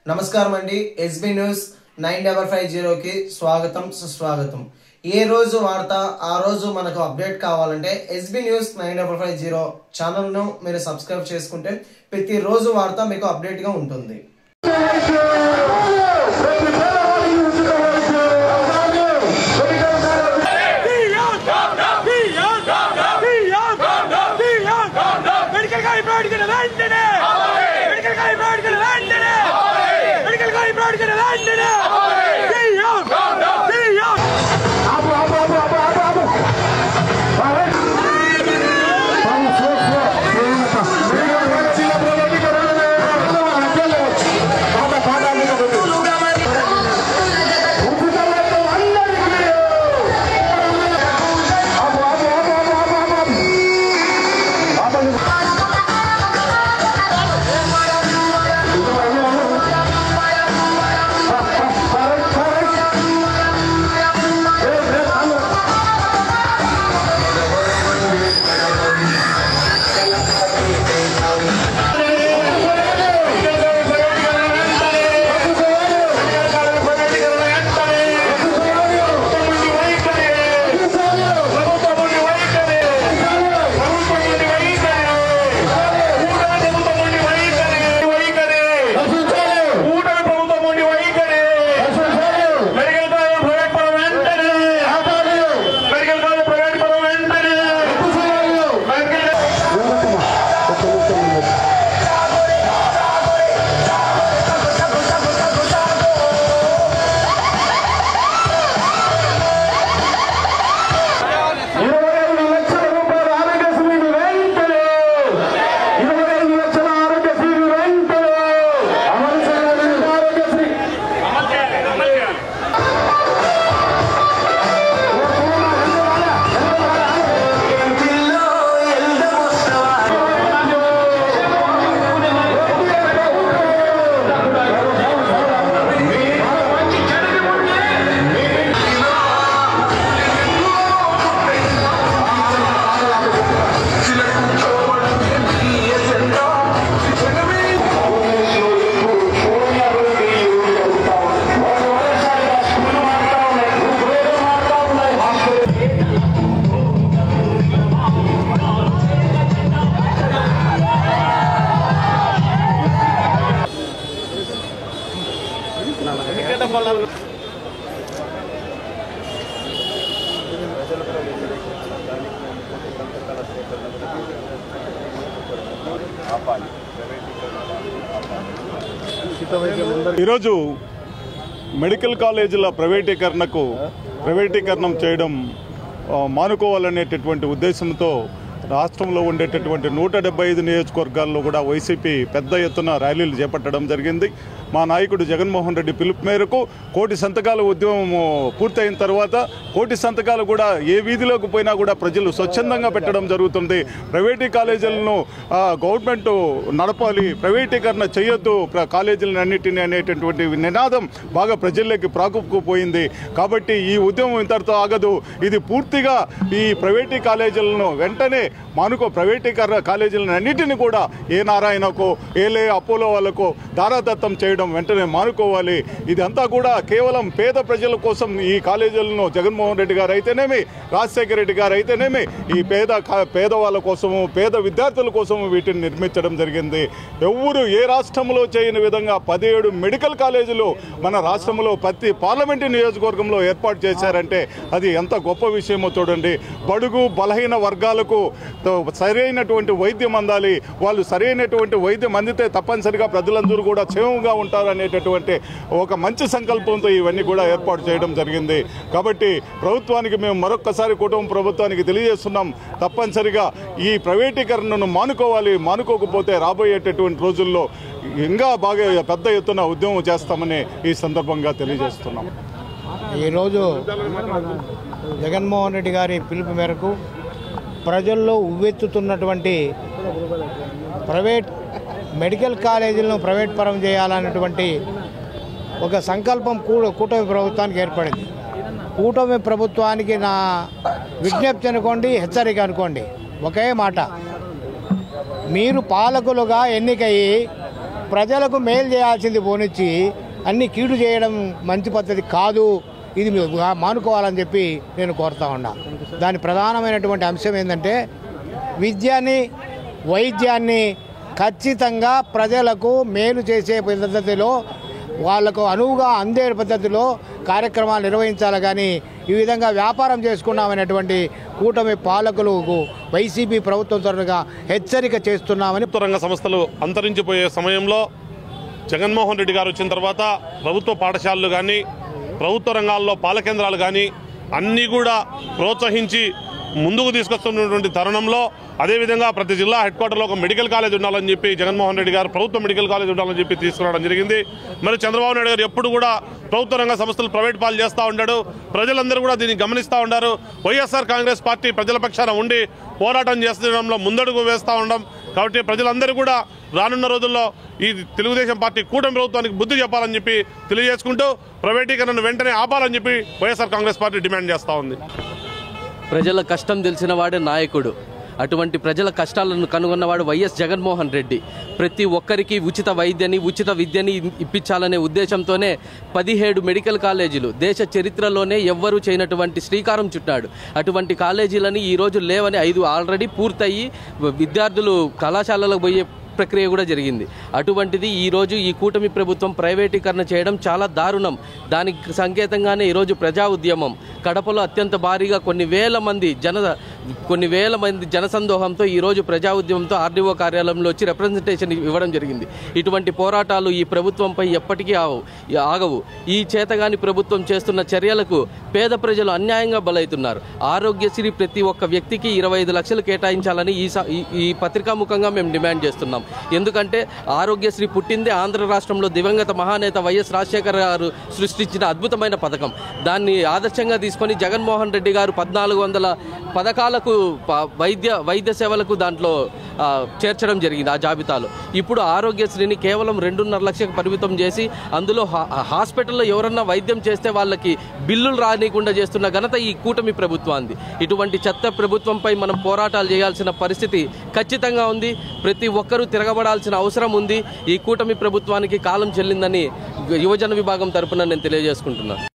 నమస్కారం అండి. SB news 9550 కి స్వాగతం సుస్వాగతం. ఏ రోజు వార్త ఆ రోజు మనకు అప్డేట్ కావాలంటే ఎస్బీ న్యూస్ 9550 ఛానల్ ను మీరు సబ్స్క్రైబ్ చేసుకుంటే ప్రతి రోజు వార్త మీకు అప్డేట్ గా ఉంటుంది. ఈరోజు మెడికల్ కాలేజీల ప్రైవేటీకరణం చేయడం మానుకోవాలనేటటువంటి ఉద్దేశంతో రాష్ట్రంలో ఉండేటటువంటి 175 నియోజకవర్గాల్లో కూడా వైసీపీ పెద్ద ఎత్తున ర్యాలీలు చేపట్టడం జరిగింది. మా నాయకుడు జగన్మోహన్ రెడ్డి పిలుపు మేరకు 1,000,000 సంతకాల ఉద్యమం పూర్తయిన తర్వాత 1,000,000 సంతకాలు కూడా ఏ వీధిలోకి పోయినా కూడా ప్రజలు స్వచ్ఛందంగా పెట్టడం జరుగుతుంది. ప్రైవేటీ కాలేజీలను గవర్నమెంట్ నడపాలి, ప్రైవేటీకరణ చేయొద్దు కాలేజీలను అన్నిటినీ అనేటటువంటి నినాదం బాగా ప్రజల్లోకి ప్రాకుపోయింది. కాబట్టి ఈ ఉద్యమం ఇంతటితో ఆగదు. ఇది పూర్తిగా ఈ ప్రైవేటీ కాలేజీలను వెంటనే ప్రైవేటీకరణ కాలేజీలను అన్నిటిని కూడా ఏ నారాయణకో ఏలే అపోలో వాళ్ళకో దారాదత్తం చేయడం వెంటనే మానుకోవాలి. ఇదంతా కూడా కేవలం పేద ప్రజల కోసం ఈ కాలేజీలను జగన్మోహన్ రెడ్డి గారు అయితేనేమి, రాజశేఖర రెడ్డి గారు అయితేనేమి ఈ పేదవాళ్ళ కోసము, పేద విద్యార్థుల కోసము వీటిని నిర్మించడం జరిగింది. ఎవరు ఏ రాష్ట్రంలో చేయని విధంగా 17 మెడికల్ కాలేజీలు మన రాష్ట్రంలో ప్రతి పార్లమెంటు నియోజకవర్గంలో ఏర్పాటు చేశారంటే అది ఎంత గొప్ప విషయమో చూడండి. బడుగు బలహీన వర్గాలకు సరైనటువంటి వైద్యం అందాలి, వాళ్ళు సరైనటువంటి వైద్యం అందితే తప్పనిసరిగా ప్రజలందరూ కూడా క్షేమంగా ఉంటారు అనేటటువంటి ఒక మంచి సంకల్పంతో ఇవన్నీ కూడా ఏర్పాటు చేయడం జరిగింది. కాబట్టి ప్రభుత్వానికి మేము మరొక్కసారి కుటుంబ ప్రభుత్వానికి తెలియజేస్తున్నాం, తప్పనిసరిగా ఈ ప్రైవేటీకరణను మానుకోకపోతే రాబోయేటటువంటి రోజుల్లో ఇంకా బాగా పెద్ద ఎత్తున ఉద్యమం చేస్తామని ఈ సందర్భంగా తెలియజేస్తున్నాం. ఈరోజు జగన్మోహన్ రెడ్డి గారి పిలుపు మేరకు ప్రజల్లో ఉవ్వెత్తుతున్నటువంటి ప్రైవేట్ మెడికల్ కాలేజీలను ప్రైవేట్ పరం చేయాలన్నటువంటి ఒక సంకల్పం కూటమి ప్రభుత్వానికి ఏర్పడింది. కూటమి ప్రభుత్వానికి నా విజ్ఞప్తి అనుకోండి, హెచ్చరిక అనుకోండి, ఒకే మాట, మీరు పాలకులుగా ఎన్నికయ్యి ప్రజలకు మేలు చేయాల్సింది పోనిచ్చి అన్ని కీడు చేయడం మంచి పద్ధతి కాదు. ఇది మానుకోవాలని చెప్పి నేను కోరుతా ఉన్నా. దాని ప్రధానమైనటువంటి అంశం ఏంటంటే విద్యని వైద్యాన్ని ఖచ్చితంగా ప్రజలకు మేలు చేసే పద్ధతిలో వాళ్లకు అనువుగా అందే పద్ధతిలో కార్యక్రమాలు నిర్వహించాలి. కానీ ఈ విధంగా వ్యాపారం చేసుకున్నామనేటువంటి కూటమి పాలకులకు వైసీపీ ప్రభుత్వం తరఫుగా హెచ్చరిక చేస్తున్నామని. ప్రభుత్వ రంగ సంస్థలు అంతరించిపోయే సమయంలో జగన్మోహన్ రెడ్డి గారు వచ్చిన తర్వాత ప్రభుత్వ పాఠశాలలు కానీ ప్రభుత్వ రంగాల్లో పాలకేంద్రాలు కానీ అన్నీ కూడా ప్రోత్సహించి ముందుకు తీసుకొస్తున్నటువంటి తరుణంలో అదేవిధంగా ప్రతి జిల్లా హెడ్ క్వార్టర్లో ఒక మెడికల్ కాలేజ్ ఉండాలని చెప్పి జగన్మోహన్ రెడ్డి గారు ప్రభుత్వ మెడికల్ కాలేజ్ ఉండాలని చెప్పి తీసుకురావడం జరిగింది. మరి చంద్రబాబు నాయుడు గారు ఎప్పుడు కూడా ప్రభుత్వ రంగ సంస్థలు ప్రైవేట్ పాలు చేస్తూ ఉంటాడు. ప్రజలందరూ కూడా దీన్ని గమనిస్తూ ఉంటారు. వైఎస్ఆర్ కాంగ్రెస్ పార్టీ ప్రజల పక్షాన ఉండి పోరాటం చేస్తుండడంలో ముందడుగు వేస్తూ ఉండడం. కాబట్టి ప్రజలందరూ కూడా రానున్న రోజుల్లో ఈ తెలుగుదేశం పార్టీ కూటమి ప్రభుత్వానికి బుద్ధి చెప్పాలని చెప్పి తెలియజేసుకుంటూ ప్రైవేటీకరణను వెంటనే ఆపాలని చెప్పి వైఎస్ఆర్ కాంగ్రెస్ పార్టీ డిమాండ్ చేస్తూ ఉంది. ప్రజల కష్టం తెలిసిన వాడే నాయకుడు. అటువంటి ప్రజల కష్టాలను కనుగొన్నవాడు వైఎస్ జగన్మోహన్ రెడ్డి. ప్రతి ఒక్కరికి ఉచిత వైద్యని ఉచిత విద్యని ఇప్పించాలనే ఉద్దేశంతోనే 17 మెడికల్ కాలేజీలు దేశ చరిత్రలోనే ఎవ్వరూ చేయనటువంటి శ్రీకారం చుట్టాడు. అటువంటి కాలేజీలని ఈరోజు లేవని 5 ఆల్రెడీ పూర్తయ్యి విద్యార్థులు కళాశాలలకు పోయే ప్రక్రియ కూడా జరిగింది. అటువంటిది ఈరోజు ఈ కూటమి ప్రభుత్వం ప్రైవేటీకరణ చేయడం చాలా దారుణం. దానికి సంకేతంగానే ఈరోజు ప్రజా ఉద్యమం కడపలో అత్యంత భారీగా కొన్ని వేల మంది జనసందోహంతో ఈరోజు ప్రజా ఉద్యమంతో ఆర్డీఓ కార్యాలయంలో వచ్చి రిప్రజెంటేషన్ ఇవ్వడం జరిగింది. ఇటువంటి పోరాటాలు ఈ ప్రభుత్వంపై ఎప్పటికీ ఆగవు. ఈ చేతగాని ప్రభుత్వం చేస్తున్న చర్యలకు పేద ప్రజలు అన్యాయంగా బలవుతున్నారు. ఆరోగ్యశ్రీ ప్రతి ఒక్క వ్యక్తికి 25 లక్షలు కేటాయించాలని ఈ పత్రికాముఖంగా మేము డిమాండ్ చేస్తున్నాం. ఎందుకంటే ఆరోగ్యశ్రీ పుట్టిందే ఆంధ్ర రాష్ట్రంలో దివంగత మహానేత వైఎస్ రాజశేఖర్ గారు సృష్టించిన అద్భుతమైన పథకం. దాన్ని ఆదర్శంగా తీసుకొని జగన్మోహన్ రెడ్డి గారు 1400 పథకాలకు వైద్య సేవలకు దాంట్లో చేర్చడం జరిగింది. ఆ జాబితాలో ఇప్పుడు ఆరోగ్యశ్రీని కేవలం 2.5 లక్షలకు పరిమితం చేసి అందులో హాస్పిటల్లో ఎవరన్నా వైద్యం చేస్తే వాళ్ళకి బిల్లులు రానికుండా చేస్తున్న ఘనత ఈ కూటమి ప్రభుత్వానికి. ఇటువంటి చెత్త ప్రభుత్వంపై మనం పోరాటాలు చేయాల్సిన పరిస్థితి ఖచ్చితంగా ఉంది. ప్రతి ఒక్కరూ తిరగబడాల్సిన అవసరం ఉంది. ఈ కూటమి ప్రభుత్వానికి కాలం చెల్లిందని యువజన విభాగం తరపున నేను తెలియజేసుకుంటున్నాను.